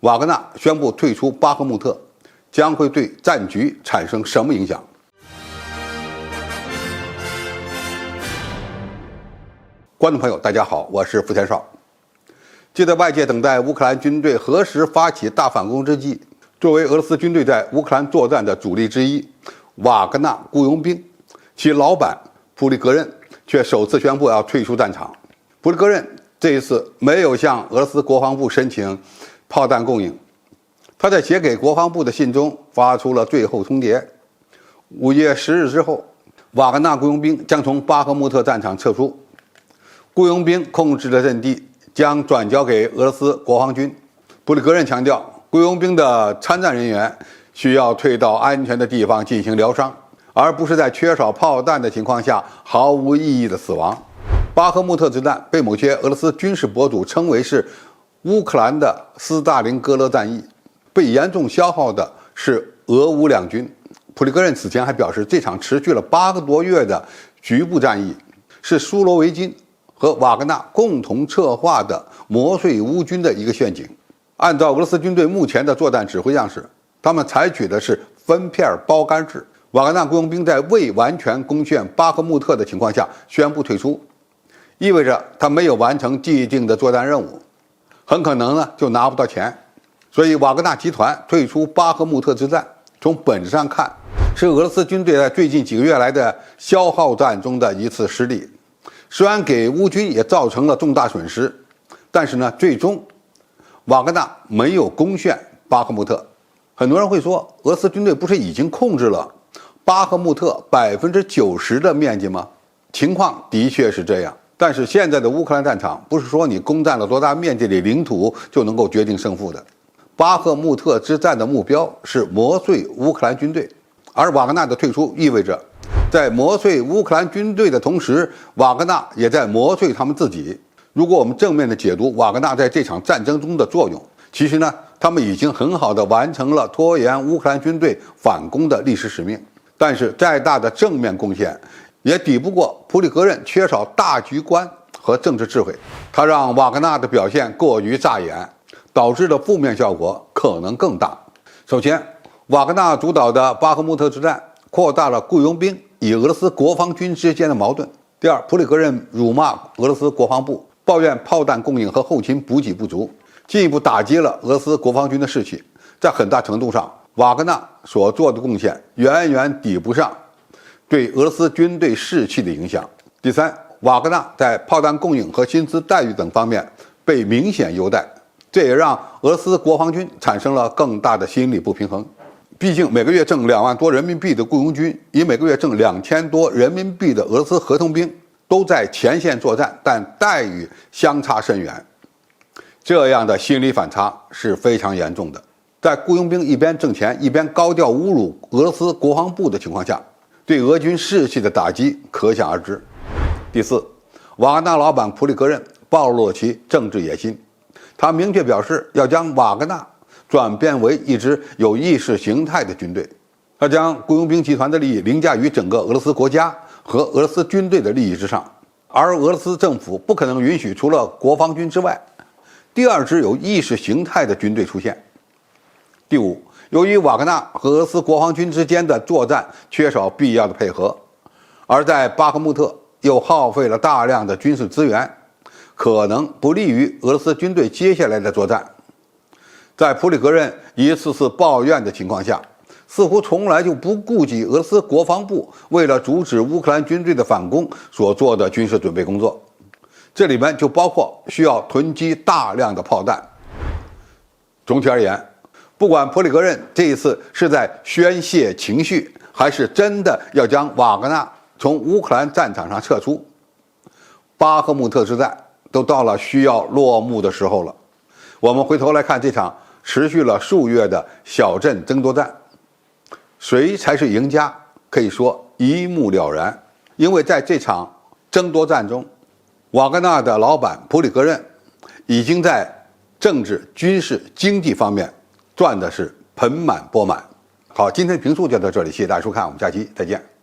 瓦格纳宣布退出巴赫穆特，将会对战局产生什么影响？观众朋友，大家好，我是付天少。就在外界等待乌克兰军队何时发起大反攻之际，作为俄罗斯军队在乌克兰作战的主力之一，瓦格纳雇佣兵其老板普里格任却首次宣布要退出战场。普里格任这一次没有向俄罗斯国防部申请炮弹供应，他在写给国防部的信中发出了最后通牒：5月10日之后，瓦格纳雇佣兵将从巴赫穆特战场撤出，雇佣兵控制的阵地将转交给俄罗斯国防军。普里格任强调，雇佣兵的参战人员需要退到安全的地方进行疗伤，而不是在缺少炮弹的情况下毫无意义的死亡。巴赫穆特之战被某些俄罗斯军事博主称为是乌克兰的斯大林格勒战役，被严重消耗的是俄乌两军。普里格任此前还表示，这场持续了8个多月的局部战役是苏罗维金和瓦格纳共同策划的磨碎乌军的一个陷阱。按照俄罗斯军队目前的作战指挥样式，他们采取的是分片包干制。瓦格纳雇佣兵在未完全攻陷巴赫穆特的情况下宣布退出，意味着他没有完成既定的作战任务，很可能呢就拿不到钱。所以瓦格纳集团退出巴赫穆特之战，从本质上看是俄罗斯军队在最近几个月来的消耗战中的一次失利。虽然给乌军也造成了重大损失，但是呢，最终瓦格纳没有攻陷巴赫穆特。很多人会说，俄罗斯军队不是已经控制了巴赫穆特90%的面积吗？情况的确是这样，但是现在的乌克兰战场不是说你攻占了多大面积的领土就能够决定胜负的。巴赫穆特之战的目标是磨碎乌克兰军队，而瓦格纳的退出意味着在磨碎乌克兰军队的同时，瓦格纳也在磨碎他们自己。如果我们正面的解读瓦格纳在这场战争中的作用，其实呢，他们已经很好的完成了拖延乌克兰军队反攻的历史使命。但是再大的正面贡献也抵不过普里格任缺少大局观和政治智慧，他让瓦格纳的表现过于扎眼，导致的负面效果可能更大。首先，瓦格纳主导的巴赫穆特之战扩大了雇佣兵与俄罗斯国防军之间的矛盾。第二，普里格任辱骂俄罗斯国防部，抱怨炮弹供应和后勤补给不足，进一步打击了俄罗斯国防军的士气。在很大程度上，瓦格纳所做的贡献远远抵不上对俄罗斯军队士气的影响。第三，瓦格纳在炮弹供应和薪资待遇等方面被明显优待，这也让俄罗斯国防军产生了更大的心理不平衡。毕竟每个月挣2万多人民币的雇佣军与每个月挣2000多人民币的俄罗斯合同兵都在前线作战，但待遇相差甚远，这样的心理反差是非常严重的。在雇佣兵一边挣钱一边高调侮辱俄罗斯国防部的情况下，对俄军士气的打击可想而知。第四，瓦格纳老板普里格任暴露了其政治野心，他明确表示要将瓦格纳转变为一支有意识形态的军队，他将雇佣兵集团的利益凌驾于整个俄罗斯国家和俄罗斯军队的利益之上，而俄罗斯政府不可能允许除了国防军之外第二支有意识形态的军队出现。第五，由于瓦格纳和俄罗斯国防军之间的作战缺少必要的配合，而在巴赫穆特又耗费了大量的军事资源，可能不利于俄罗斯军队接下来的作战。在普里格任一次次抱怨的情况下，似乎从来就不顾及俄罗斯国防部为了阻止乌克兰军队的反攻所做的军事准备工作，这里面就包括需要囤积大量的炮弹。总体而言，不管普里格任这一次是在宣泄情绪，还是真的要将瓦格纳从乌克兰战场上撤出，巴赫穆特之战都到了需要落幕的时候了。我们回头来看这场持续了数月的小镇争夺战，谁才是赢家，可以说一目了然。因为在这场争夺战中，瓦格纳的老板普里格任已经在政治、军事、经济方面赚的是盆满钵满。好，今天的评述就到这里，谢谢大家收看，我们下期再见。